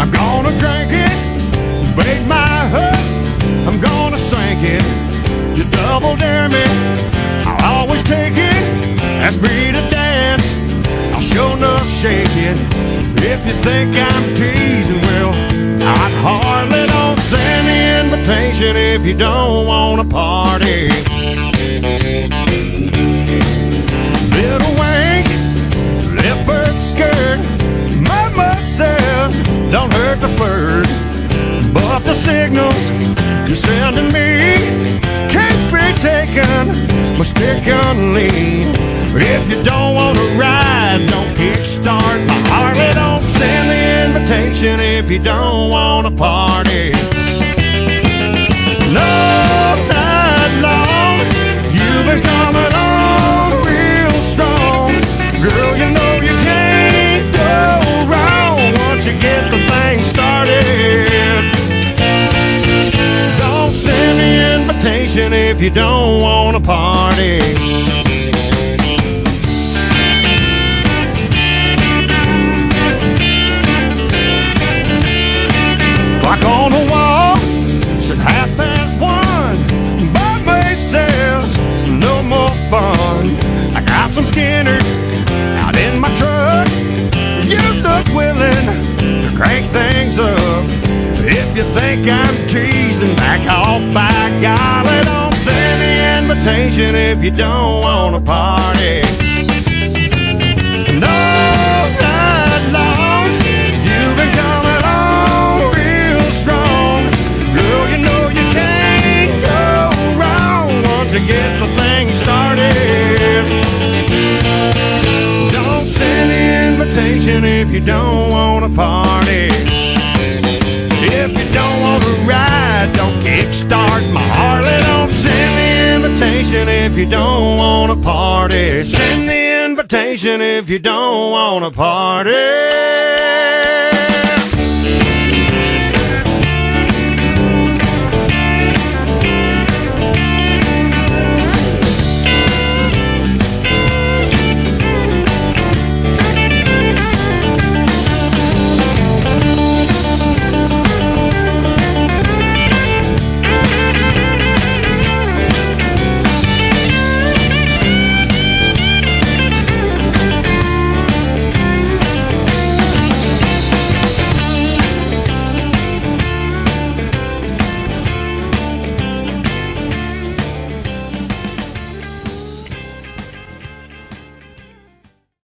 I'm gonna drink it, bait my hook, I'm gonna sink it. You double dare me, I'll always take it. Ask me to dance, I'll sure enough shake it. If you think I'm teasing, well, I'd hardly don't send the invitation if you don't want to party. Little wink, leopard skirt, mama says don't hurt the flirt. But the signals you're sending me can't be taken mistakenly. If you don't want to ride, don't kickstart my Harley. Don't send the invitation if you don't want to party. No, not long, you've been coming on real strong. Girl, you know you can't go wrong once you get the thing started. Don't send the invitation if you don't want to party. Clock on the wall said 1:30. Barmaid says no more fun. I got some Skinner out in my truck. You look willing to crank things up. If you think I'm teasing, back off, by golly. Don't send the invitation if you don't want to party. No, not long, you've been coming on real strong. Girl, you know you can't go wrong once you get the thing started. Don't send the invitation if you don't want to party. If you don't want to ride, don't kickstart my Harley. Don't send the invitation if you don't want to party. Send the invitation if you don't want to party.